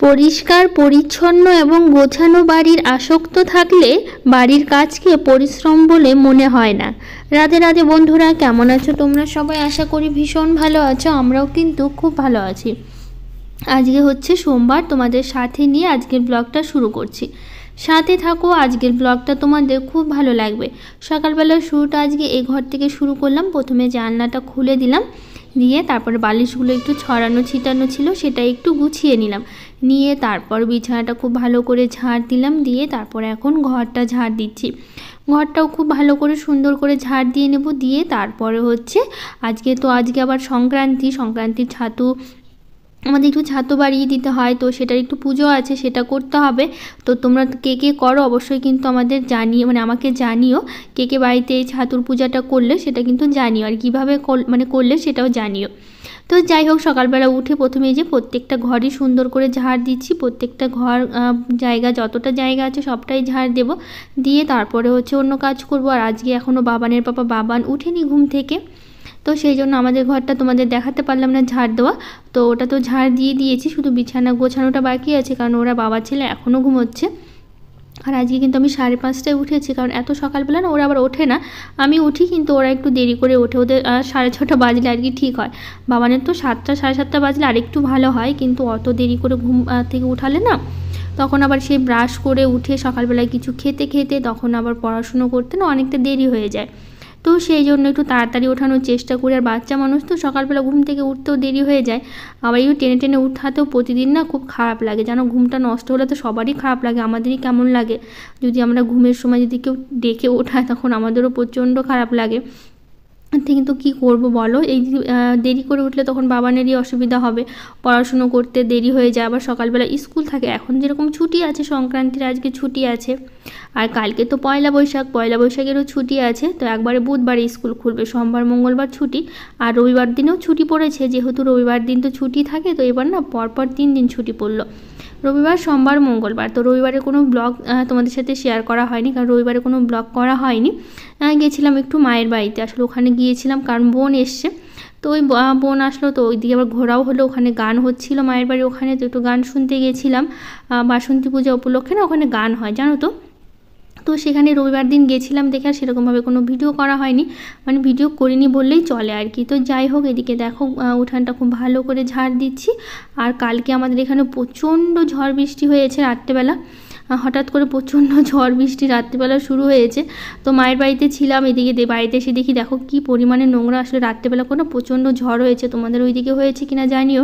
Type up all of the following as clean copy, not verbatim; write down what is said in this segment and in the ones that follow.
পরিষ্কার পরিচ্ছন্ন এবং গোছানো বাড়ির আসক্ত থাকলে বাড়ির কাজকে পরিশ্রম বলে মনে হয় না। রাধে রাধে বন্ধুরা, কেমন আছো তোমরা সবাই? আশা করি ভীষণ ভালো আছো। আমরাও কিন্তু খুব ভালো আছি। আজকে হচ্ছে সোমবার, তোমাদের সাথে নিয়ে আজকের ব্লগটা শুরু করছি। সাথে থাকো, আজকের ব্লগটা তোমাদের খুব ভালো লাগবে। সকালবেলার শুরুটা আজকে এই ঘর থেকে শুরু করলাম। প্রথমে জানলাটা খুলে দিলাম, দিয়ে তারপরে বালিশগুলো একটু ছড়ানো ছিটানো ছিল, সেটা একটু গুছিয়ে নিলাম। নিয়ে তারপর বিছানাটা খুব ভালো করে ঝাড় দিলাম, দিয়ে তারপরে এখন ঘরটা ঝাড় দিচ্ছি। ঘরটাও খুব ভালো করে সুন্দর করে ঝাড় দিয়ে নেব। দিয়ে তারপরে হচ্ছে আজকে আবার সংক্রান্তির ছাতু, আমাদের একটু ছাতু বাড়িয়ে দিতে হয়, তো সেটার একটু পুজো আছে, সেটা করতে হবে। তো তোমরা কে কে করো অবশ্যই কিন্তু আমাদের আমাকে জানিও। কে কে বাড়িতে এই ছাতুর পূজাটা করলে সেটা কিন্তু জানিও, আর কীভাবে করলে সেটাও জানিও। তো যাই হোক, সকালবেলা উঠে প্রথমে যে প্রত্যেকটা ঘরই সুন্দর করে ঝাড় দিচ্ছি। প্রত্যেকটা ঘর যতটা জায়গা আছে সবটাই ঝাড় দেব। দিয়ে তারপরে হচ্ছে অন্য কাজ করব। আর আজকে এখনও বাবান উঠেনি ঘুম থেকে, তো সেই জন্য আমাদের ঘরটা তোমাদের দেখাতে পারলাম না ঝাড় দেওয়া। তো ওটা তো ঝাড় দিয়ে দিয়েছি, শুধু বিছানা গোছানোটা বাকি আছে, কারণ ওরা বাবা ছেলে এখনও ঘুমোচ্ছে। আর আজকে কিন্তু আমি 5:30টায় উঠেছি, কারণ এত সকালবেলা না ওরা আবার ওঠে না। আমি উঠি, কিন্তু ওরা একটু দেরি করে ওঠে। ওদের 6:30 বাজলে আর কি ঠিক হয়। বাবানের তো 7টা 7:30 বাজলে আরেকটু ভালো হয়, কিন্তু অত দেরি করে ঘুম থেকে উঠালে না, তখন আবার সেই ব্রাশ করে উঠে সকালবেলায় কিছু খেতে তখন আবার পড়াশুনো করতে না অনেকটা দেরি হয়ে যায়। তো সেই জন্য একটু তাড়াতাড়ি ওঠানোর চেষ্টা করি। আর বাচ্চা মানুষ তো সকালবেলা ঘুম থেকে উঠতেও দেরি হয়ে যায়। আবার একটু টেনে উঠাতেও প্রতিদিন না খুব খারাপ লাগে, যেন ঘুমটা নষ্ট হলে তো সবারই খারাপ লাগে, আমাদেরই কেমন লাগে। যদি আমরা ঘুমের সময় যদি কেউ ডেকে ওঠায়, তখন আমাদেরও প্রচণ্ড খারাপ লাগে। কিন্তু কী করবো বলো, এই দেরি করে উঠলে তখন বাবানেরই অসুবিধা হবে, পড়াশুনো করতে দেরি হয়ে যায়। আবার সকালবেলা স্কুল থাকে, এখন যেরকম ছুটি আছে, সংক্রান্তির আজকে ছুটি আছে, আর কালকে তো পয়লা বৈশাখেরও ছুটি আছে। তো একবারে বুধবারে স্কুল খুলবে, সোমবার মঙ্গলবার ছুটি, আর রবিবার দিনেও ছুটি পড়েছে। যেহেতু রবিবার দিন তো ছুটি থাকে, তো এবার না পরপর 3 দিন ছুটি পড়লো, রবিবার সোমবার মঙ্গলবার। তো রবিবারে কোনো ব্লগ তোমাদের সাথে শেয়ার করা হয়নি, কারণ রবিবারে কোনো ব্লগ করা হয়নি। গেছিলাম একটু মায়ের বাড়িতে, আসলে ওখানে গিয়েছিলাম কারণ বোন এসছে। তো ওই বোন আসলো, তো ওইদিকে আবার ঘোরাও হলো, ওখানে গান হচ্ছিলো মায়ের বাড়ি ওখানে, তো একটু গান শুনতে গেছিলাম। বাসন্তী পূজা উপলক্ষে না ওখানে গান হয়, জানো তো। তো সেখানে রবিবার দিন গেছিলাম দেখে, আর সেরকমভাবে কোনো ভিডিও করা হয়নি, ভিডিও করিনি বললেই চলে আর কি। তো যাই হোক, এদিকে দেখো উঠানটা খুব ভালো করে ঝাড় দিচ্ছি। আর কালকে আমাদের এখানে প্রচণ্ড ঝড় বৃষ্টি হয়েছে রাত্রেবেলা, হঠাৎ করে প্রচণ্ড ঝড় বৃষ্টি রাত্রেবেলা শুরু হয়েছে। তো মায়ের বাড়িতে ছিলাম, এদিকে বাড়িতে এসে দেখি দেখো কী পরিমাণে নোংরা। আসলে রাত্রেবেলা কোনো প্রচণ্ড ঝড় হয়েছে, তোমাদের ওইদিকে হয়েছে কিনা জানিও।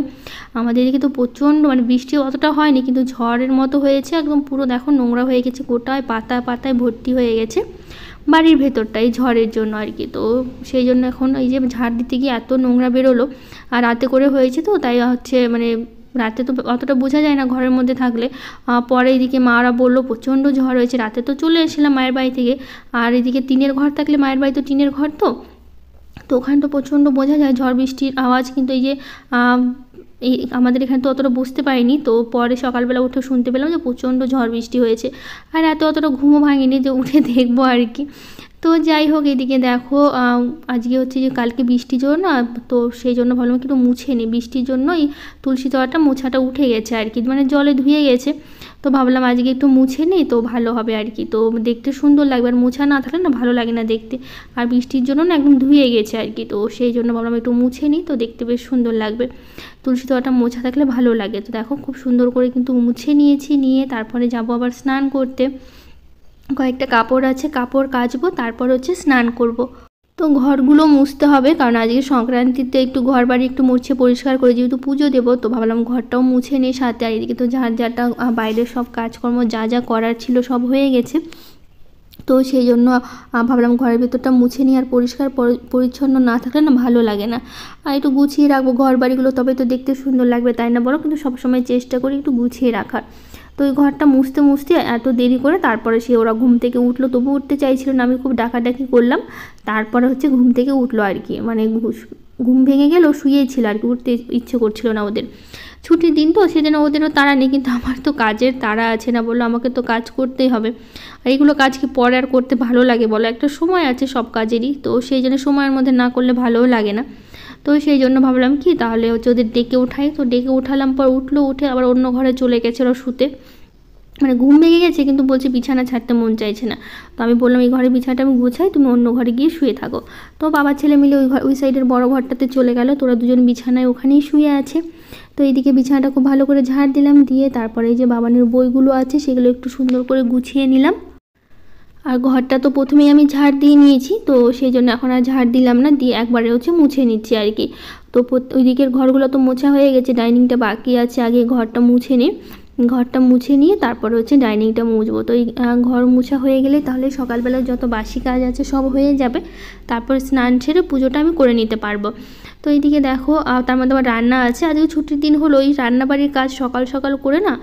আমাদের এদিকে তো প্রচণ্ড বৃষ্টি অতটা হয়নি, কিন্তু ঝড়ের মতো হয়েছে, একদম পুরো দেখো নোংরা হয়ে গেছে, গোটায় পাতায় ভর্তি হয়ে গেছে বাড়ির ভেতরটাই ঝড়ের জন্য আর কি। তো সেই জন্য এখন এই যে ঝাড় দিতে গিয়ে এত নোংরা বেরোলো। আর রাতে করে হয়েছে, তো তাই হচ্ছে রাতে তো অতটা বোঝা যায় না ঘরের মধ্যে থাকলে। পরে এদিকে মারা বললো প্রচণ্ড ঝড় হয়েছে, রাতে তো চলে এসেছিলাম মায়ের বাড়ি থেকে। আর এদিকে টিনের ঘর থাকলে, মায়ের বাড়ি তো টিনের ঘর, তো ওখানে তো প্রচণ্ড বোঝা যায় ঝড় বৃষ্টির আওয়াজ। কিন্তু এই যে আমাদের এখানে তো অতটা বুঝতে পারিনি। তো পরে সকালবেলা উঠে শুনতে পেলাম যে প্রচণ্ড ঝড় বৃষ্টি হয়েছে, আর অতটা ঘুমও ভাঙিনি যে উঠে দেখবো আর কি। তো যাই হোক, এদিকে দেখো আজকে হচ্ছে যে কালকে বৃষ্টির জন্য, তো সেই জন্য ভাবলাম একটু মুছে নিই। বৃষ্টির জন্য এই তুলসী তলাটা মোছাটা উঠে গেছে আর কি, জলে ধুয়ে গেছে। তো ভাবলাম আজকে একটু মুছে নিই, তো ভালো হবে আর কি, তো দেখতে সুন্দর লাগবে। আর মোছা না থাকলে না ভালো লাগে না দেখতে, আর বৃষ্টির জন্য না একদম ধুয়ে গেছে আর কি। তো সেই জন্য ভাবলাম একটু মুছে নিই, তো দেখতে বেশ সুন্দর লাগবে। তুলসী তলাটা মোছা থাকলে ভালো লাগে। তো দেখো খুব সুন্দর করে কিন্তু মুছে নিয়েছি, নিয়ে তারপরে যাব আবার স্নান করতে। কয়েকটা কাপড় আছে, কাপড় কাচবো, তারপর হচ্ছে স্নান করব। তো ঘরগুলো মুছতে হবে, কারণ আজকে সংক্রান্তিতে একটু ঘর বাড়ি একটু মুছে পরিষ্কার করে, যেহেতু পুজো দেবো, তো ভাবলাম ঘরটাও মুছে নিই সাথে। আর এদিকে তো ঝাড়টা বাইরের সব কাজকর্ম যা করার ছিল সব হয়ে গেছে। তো সেই জন্য ভাবলাম ঘরের ভেতরটা মুছে নিই। আর পরিষ্কার পরিচ্ছন্ন না থাকলে না ভালো লাগে না। আর একটু গুছিয়ে রাখবো ঘর বাড়িগুলো, তবে তো দেখতে সুন্দর লাগবে, তাই না বলো। কিন্তু সবসময় চেষ্টা করি একটু গুছিয়ে রাখার। তো ওই ঘরটা মুছতে এত দেরি করে তারপরে ওরা ঘুম থেকে উঠলো, তবু উঠতে চাইছিল না। আমি খুব ডাকাডাকি করলাম, তারপরে হচ্ছে ঘুম থেকে উঠলো আর কি। ঘুম ভেঙে গেল, শুয়েছিল আর কি, উঠতে ইচ্ছে করছিল না ওদের। ছুটির দিন তো সেজন্য ওদেরও তাড়া নেই, কিন্তু আমার তো কাজের তাড়া আছে না, বললো আমাকে তো কাজ করতেই হবে। আর এইগুলো কাজ কি পরে আর করতে ভালো লাগে বলো, একটা সময় আছে সব কাজেরই, তো সেই জন্য সময়ের মধ্যে না করলে ভালোও লাগে না। তো সেই জন্য ভাবলাম কি তাহলে হচ্ছে ওদের ডেকে উঠাই, তো ডেকে উঠালাম, পর উঠে আবার অন্য ঘরে চলে গেছিলো শুতে, মানে ঘুম ভেঙে গেছে কিন্তু বলছে বিছানা ছাড়তে মন চাইছে না। তো আমি বললাম এই ঘরের বিছানাটা আমি গুছাই, তুমি অন্য ঘরে গিয়ে শুয়ে থাকো। তো বাবা ছেলে মিলে ওই সাইডের বড় ঘরটাতে চলে গেল, তোরা দুজন বিছানায় ওখানেই শুয়ে আছে। তো এইদিকে বিছানাটা খুব ভালো করে ঝাড় দিলাম, দিয়ে তারপরে এই যে বাবানের বইগুলো আছে সেগুলো একটু সুন্দর করে গুছিয়ে নিলাম। আর ঘরটা তো প্রথমেই আমি ঝাড় দিয়ে নিয়েছি, তো সেই জন্য এখন আর ঝাড় দিলাম না, দিয়ে একবারে হচ্ছে মুছে নিচ্ছি আর কি। তো ওই দিকের ঘরগুলো তো মোছা হয়ে গেছে, ডাইনিংটা বাকি আছে, আগে ঘরটা মুছে নিয়ে তারপরে হচ্ছে ডাইনিংটা মুছবো। তো এই ঘর মুছা হয়ে গেলে তাহলে সকালবেলা যত বাসি কাজ আছে সব হয়ে যাবে, তারপর স্নান সেরে পুজোটা আমি করে নিতে পারবো। তো এইদিকে দেখো তার মধ্যে আবার রান্না আছে, আজকে ছুটির দিন হলো, এই রান্নাবাড়ির কাজ সকাল সকাল করে না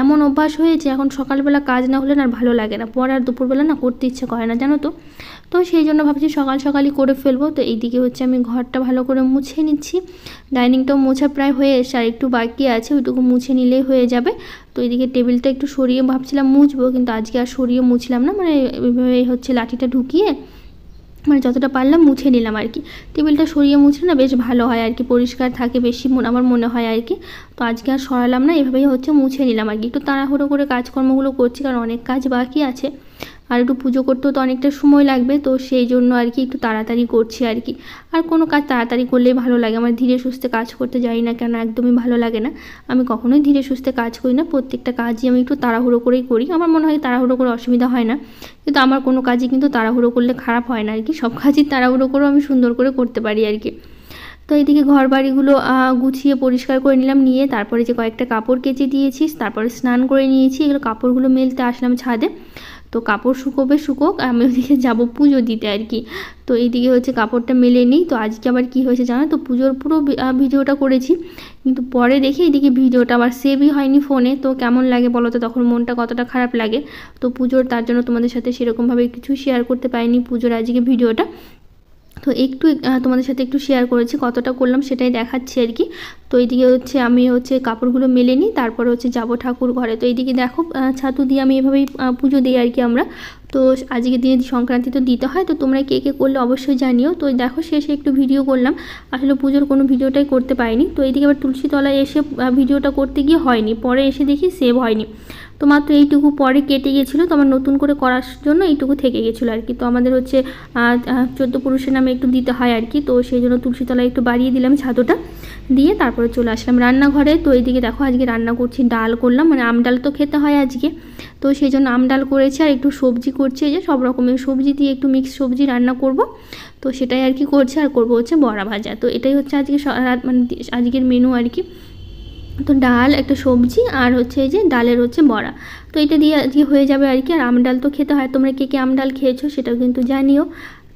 এমন অভ্যাস হয়েছে, এখন সকালবেলা কাজ না হলে না ভালো লাগে না, পরে আর দুপুরবেলা না করতে ইচ্ছে করে না জানো তো। তো সেই জন্য ভাবছি সকাল সকালই করে ফেলবো। তো এইদিকে হচ্ছে আমি ঘরটা ভালো করে মুছে নিচ্ছি, ডাইনিংটাও মোছা প্রায় হয়ে এসে আর একটু বাকি আছে, ওইটুকু মুছে নিলেই হয়ে যাবে। তো এইদিকে টেবিলটা একটু সরিয়ে ভাবছিলাম মুছবো, কিন্তু আজকে আর সরিয়ে মুছলাম না, মানে এইভাবে হচ্ছে লাঠিটা ঢুকিয়ে মানে যতটা পারলাম মুছে নিলাম আর কি। টেবিলটা সরিয়ে মুছলে না বেশ ভালো হয় আর কি, পরিষ্কার থাকে বেশি আমার মনে হয় আর কি। তো আজকে আর সরালাম না, এভাবেই হচ্ছে মুছে নিলাম আর কি। একটু তাড়াহুড়ো করে কাজকর্মগুলো করছি, কারণ অনেক কাজ বাকি আছে, আর একটু পুজো করতেও তো অনেকটা সময় লাগবে, তো সেই জন্য আর কি একটু তাড়াতাড়ি করছি আর কি। আর কোনো কাজ তাড়াতাড়ি করলেই ভালো লাগে, আমার ধীরে সুস্থে কাজ করতে যাই না কেন একদমই ভালো লাগে না। আমি কখনোই ধীরে সুস্থে কাজ করি না, প্রত্যেকটা কাজই আমি একটু তাড়াহুড়ো করেই করি। আমার মনে হয় তাড়াহুড়ো করে অসুবিধা হয় না, কিন্তু আমার কোনো কাজই কিন্তু তাড়াহুড়ো করলে খারাপ হয় না আর কি, সব কাজই তাড়াহুড়ো করেও আমি সুন্দর করে করতে পারি আর কি। তো এইদিকে ঘর বাড়িগুলো গুছিয়ে পরিষ্কার করে নিলাম, নিয়ে তারপরে যে কয়েকটা কাপড় কেচে দিয়েছি, তারপরে স্নান করে নিয়েছি, এগুলো কাপড়গুলো মেলতে আসলাম ছাদে। তো কাপড় শুকোক, আমি ওদিকে যাবো পুজো দিতে আর কি। তো এইদিকে হচ্ছে কাপড়টা মেলে নিই। তো আজকে আবার কি হয়েছে জানো তো, পুজোর পুরো ভিডিওটা করেছি, কিন্তু পরে দেখি এইদিকে ভিডিওটা আবার সেভই হয়নি ফোনে। তো কেমন লাগে বলো তো, তখন মনটা কতটা খারাপ লাগে। তো পুজোর তার জন্য তোমাদের সাথে সেরকমভাবে কিছু শেয়ার করতে পারিনি পুজোর আজকে ভিডিওটা। তো একটু তোমাদের সাথে একটু শেয়ার করেছি, কতটা করলাম সেটাই দেখাচ্ছি আর কি। তো এইদিকে হচ্ছে আমি হচ্ছে কাপড়গুলো মেলে নিই, তারপর হচ্ছে যাব ঠাকুর ঘরে। তো এইদিকে দেখো ছাতু দিয়ে আমি এভাবেই পুজো দিই আর কি আমরা। তো আজকের দিনে সংক্রান্তি তো দিতে হয়, তো তোমরা কে কে করলে অবশ্যই জানিও। তো দেখো শেষে একটু ভিডিও করলাম, আসলে পুজোর কোনো ভিডিওটাই করতে পারিনি। তো এইদিকে আবার তুলসী তলায় এসে ভিডিওটা করতে গিয়ে হয়নি, পরে এসে দেখি সেভ হয়নি। তো মাত্র এইটুকু পরে কেটে গেছিলো, তো আমার নতুন করে করার জন্য এইটুকু থেকে গেছিলো আর কি। তো আমাদের হচ্ছে 14 পুরুষের নামে একটু দিতে হয় আর কি, তো সেই জন্য তুলসীতলায় একটু বাড়িয়ে দিলাম ছাতুটা দিয়ে, তারপরে চলে আসলাম রান্নাঘরে। তো এইদিকে দেখো আজকে রান্না করছি, ডাল করলাম, মানে আম ডাল তো খেতে হয় আজকে, তো সেই জন্য আম ডাল করেছি, আর একটু সবজি করছি, এই যে সব রকমের সবজি দিয়ে একটু মিক্স সবজি রান্না করব। তো সেটাই আর কি করছি, আর করব হচ্ছে বড়া ভাজা। তো এটাই হচ্ছে আজকে মানে আজকের মেনু আর কি। তো ডাল, একটা সবজি, আর হচ্ছে এই যে ডালের হচ্ছে বড়া। তো এটা দিয়ে আজকে হয়ে যাবে আর কি। আর আম ডাল তো খেতে হয়, তোমরা কে কে আম ডাল খেয়েছো সেটাও কিন্তু জানিও।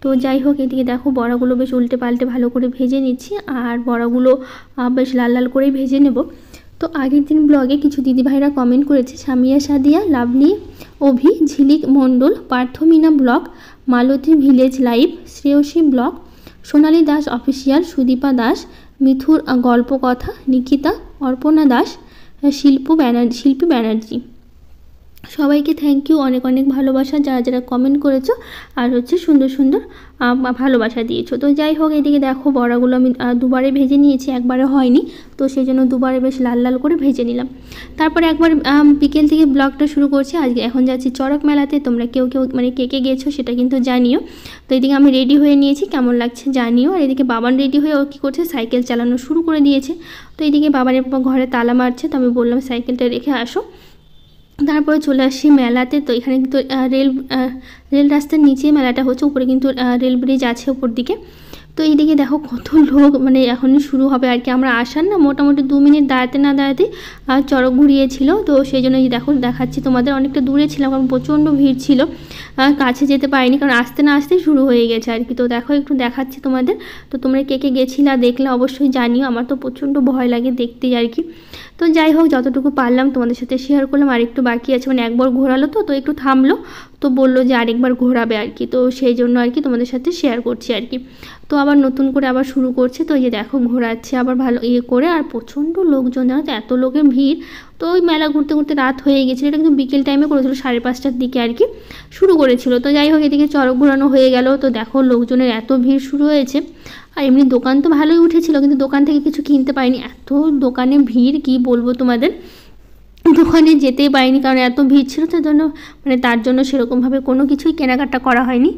তো যাই হোক, এদিকে দেখো বড়াগুলো বেশ উল্টে পাল্টে ভালো করে ভেজে নিচ্ছি, আর বড়াগুলো বেশ লাল লাল করেই ভেজে নেব। তো আগের দিন ব্লগে কিছু দিদিভাইরা কমেন্ট করেছে, সামিয়া সাদিয়া, লাভলি, অভি, ঝিলিক মণ্ডল, পার্থমিনা ব্লগ, মালতী ভিলেজ লাইভ, শ্রেয়সী ব্লগ, সোনালী দাস অফিসিয়াল, সুদীপা দাস, মিথুর গল্প কথা, নিকিতা, অর্পণা দাস, শিল্পী ব্যানার্জি, সবাইকে থ্যাংক ইউ, অনেক অনেক ভালোবাসা যারা যারা কমেন্ট করেছো, আর হচ্ছে সুন্দর সুন্দর ভালোবাসা দিয়েছো। তো যাই হোক, এদিকে দেখো বড়াগুলো আমি দুবারে ভেজে নিয়েছি, একবারে হয়নি, তো সেই জন্য দুবারে বেশ লাল লাল করে ভেজে নিলাম। তারপরে একবার বিকেল থেকে ব্লগটা শুরু করছি। আজকে এখন যাচ্ছি চড়ক মেলাতে, তোমরা কেউ মানে কে কে গেছো সেটা কিন্তু জানিও। তো এদিকে আমি রেডি হয়ে নিয়েছি, কেমন লাগছে জানিও। আর এদিকে বাবান রেডি হয়ে ও কী করছে, সাইকেল চালানো শুরু করে দিয়েছে। তো এইদিকে বাবানের ঘরে তালা মারছে, তো আমি বললাম সাইকেলটা রেখে আসো। তারপরে চলে আসি মেলাতে। তো এখানে কিন্তু রেল রাস্তার নিচে মেলাটা হচ্ছে, উপরে কিন্তু রেল ব্রিজ আছে উপর দিকে। তো এইদিকে দেখো কত লোক, মানে এখনই শুরু হবে আর কি। আমরা আসার না মোটামুটি 2 মিনিট দাঁড়াতে না দাঁড়াতে চড়ক ঘুরিয়েছিল। তো সেই জন্য দেখো দেখাচ্ছি তোমাদের, অনেকটা দূরে ছিলাম কারণ প্রচণ্ড ভিড় ছিল, কাছে যেতে পারিনি কারণ আসতে না আসতেই শুরু হয়ে গেছে আর কি। তো দেখো একটু দেখাচ্ছি তোমাদের। তো তোমরা কে কে গেছিলা দেখলে অবশ্যই জানিও, আমার তো প্রচণ্ড ভয় লাগে দেখতেই আর কি। তো যাই হোক, যতটুকু পারলাম তোমাদের সাথে শেয়ার করলাম। আর একটু বাকি আছে, মানে একবার ঘোরালো তো একটু থামলো, তো বললো যে আরেকবার ঘোরাবে আর কি। তো সেই জন্য আর কি তোমাদের সাথে শেয়ার করছি আর কি। তো তো আবার নতুন করে আবার শুরু করছে। তো এই যে দেখো ঘোরাচ্ছে আবার ভালো করে, আর প্রচণ্ড লোকজন, জানো তো, এত লোকের ভিড়। তো ওই মেলা ঘুরতে ঘুরতে রাত হয়ে গেছিলো, এটা কিন্তু বিকেল টাইমে করেছিল, 5:30টার দিকে আর কি শুরু করেছিল। তো যাই হোক, এদিকে চড়ক ঘোরানো হয়ে গেল। তো দেখো লোকজনের এত ভিড় শুরু হয়েছে। আর এমনি দোকান তো ভালোই উঠেছিল, কিন্তু দোকান থেকে কিছু কিনতে পারিনি, এত দোকানে ভিড় কি বলবো তোমাদের। দোকানে যেতেই পারিনি, কারণ এত ভিড় ছিল, তার জন্য সেরকমভাবে কোনো কিছুই কেনাকাটা করা হয়নি।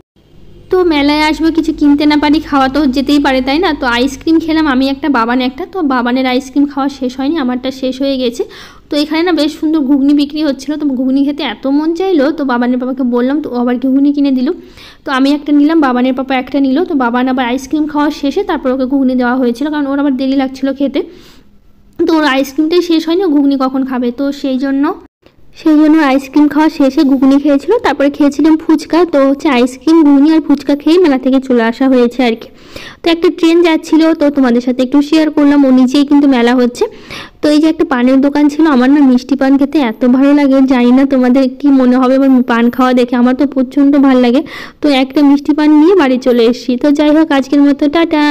তো মেলায় আসবো, কিছু কিনতে না পারি, খাওয়া তো যেতেই পারে, তাই না? তো আইসক্রিম খেলাম আমি একটা, বাবানে একটা। তো বাবানের আইসক্রিম খাওয়া শেষ হয়নি, আমারটা শেষ হয়ে গেছে। তো এখানে না বেশ সুন্দর ঘুগনি বিক্রি হচ্ছিলো, তো ঘুগনি খেতে এত মন চাইলো, তো বাবানের পাপাকে বললাম, তো আবার ঘুগনি কিনে দিল। তো আমি একটা নিলাম, বাবানের পাপা একটা নিল। তো বাবান আবার আইসক্রিম খাওয়া শেষে তারপর ওকে ঘুগনি দেওয়া হয়েছিল, কারণ ওর আবার দেরি লাগছিলো খেতে। তো ওর আইসক্রিমটাই শেষ হয়নি, ঘুগনি কখন খাবে, তো সেই জন্য আইসক্রিম খাওয়া শেষে ঘুগনি খেয়েছিল। তারপরে খেয়েছিলাম ফুচকা। তো হচ্ছে আইসক্রিম, ঘুগনি আর ফুচকা খেয়ে মেলা থেকে চলে আসা হয়েছে আর কি। তো একটা ট্রেন যাচ্ছিলো, তো তোমাদের সাথে একটু শেয়ার করলাম, ও নিচেই কিন্তু মেলা হচ্ছে। তো এই যে একটা পানের দোকান ছিল, আমার না মিষ্টি পান খেতে এত ভালো লাগে, জানি না তোমাদের কি মনে হবে আমার পান খাওয়া দেখে, আমার তো প্রচণ্ড ভালো লাগে। তো একটা মিষ্টি পান নিয়ে বাড়ি চলে এসেছি। তো যাই হোক, আজকের মতো টাটা।